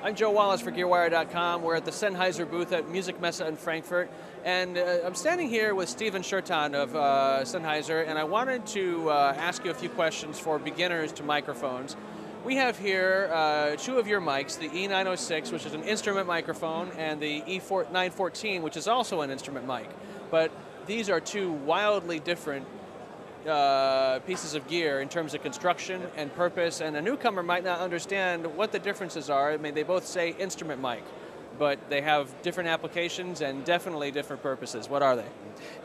I'm Joe Wallace for Gearwire.com. We're at the Sennheiser booth at MusikMesse in Frankfurt, and I'm standing here with Stefan of Sennheiser, and I wanted to ask you a few questions for beginners to microphones. We have here two of your mics, the E906, which is an instrument microphone, and the E914, which is also an instrument mic. But these are two wildly different pieces of gear in terms of construction and purpose, and a newcomer might not understand what the differences are. I mean, they both say instrument mic, but they have different applications and definitely different purposes. What are they?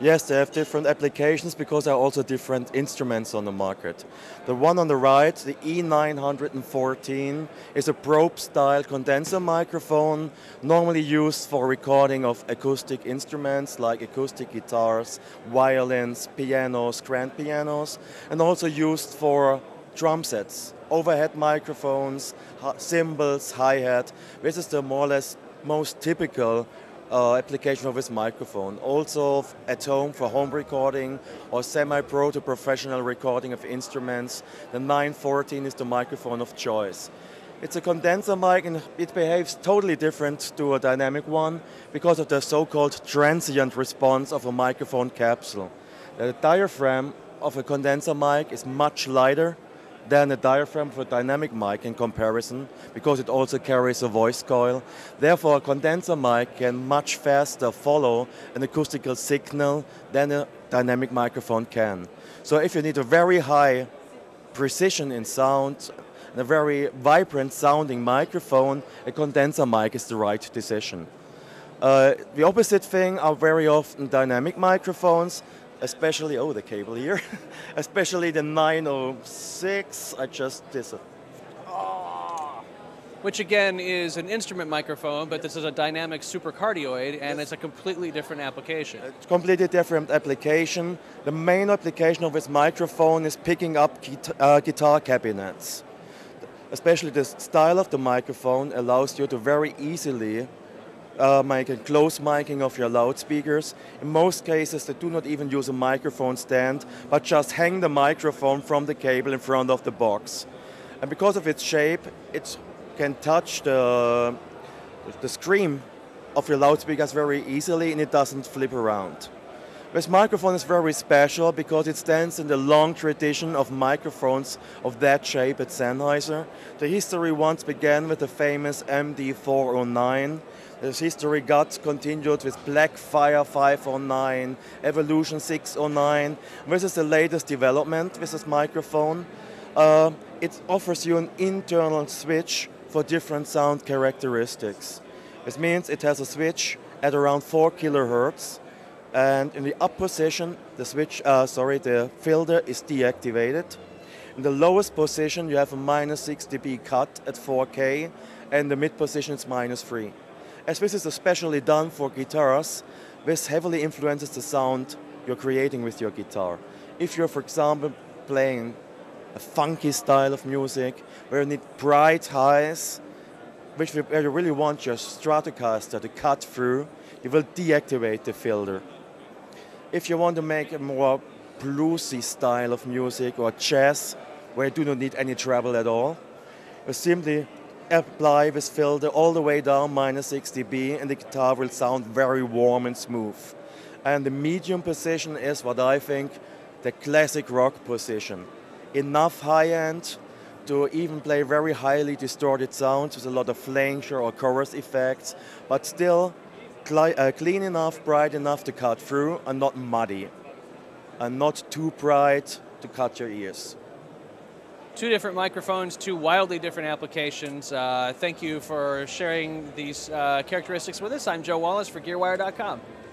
Yes, they have different applications because there are also different instruments on the market. The one on the right, the E914, is a probe-style condenser microphone, normally used for recording of acoustic instruments like acoustic guitars, violins, pianos, grand pianos, and also used for drum sets, overhead microphones, cymbals, hi-hat. This is the more or less most typical application of this microphone. Also at home for home recording or semi-pro to professional recording of instruments. The 914 is the microphone of choice. It's a condenser mic and it behaves totally different to a dynamic one because of the so-called transient response of a microphone capsule. The diaphragm of a condenser mic is much lighter than a diaphragm for a dynamic mic in comparison, because it also carries a voice coil. Therefore, a condenser mic can much faster follow an acoustical signal than a dynamic microphone can. So if you need a very high precision in sound and a very vibrant sounding microphone, a condenser mic is the right decision. The opposite thing are very often dynamic microphones, especially, oh, the cable here, especially the 906, Which again is an instrument microphone, but this is a dynamic supercardioid, and it's a completely different application. It's a completely different application. The main application of this microphone is picking up guitar cabinets. Especially the style of the microphone allows you to very easily make a close miking of your loudspeakers. In most cases, they do not even use a microphone stand, but just hang the microphone from the cable in front of the box. And because of its shape, it can touch the screen of your loudspeakers very easily, and it doesn't flip around. This microphone is very special because it stands in the long tradition of microphones of that shape at Sennheiser. The history once began with the famous MD409. This history got continued with Blackfire 509, Evolution 609. This is the latest development with this microphone. It offers you an internal switch for different sound characteristics. This means it has a switch at around 4 kHz. And in the up position, the filter is deactivated. In the lowest position, you have a -6 dB cut at 4K, and the mid position is -3. As this is especially done for guitars, this heavily influences the sound you're creating with your guitar. If you're, for example, playing a funky style of music, where you need bright highs, where you really want your Stratocaster to cut through, you will deactivate the filter. If you want to make a more bluesy style of music or jazz, where you do not need any treble at all, you simply apply this filter all the way down -6 dB, and the guitar will sound very warm and smooth. And the medium position is what I think the classic rock position. Enough high end to even play very highly distorted sounds with a lot of flanger or chorus effects, but still clean enough, bright enough to cut through, and not muddy, and not too bright to cut your ears. Two different microphones, two wildly different applications. Thank you for sharing these characteristics with us. I'm Joe Wallace for Gearwire.com.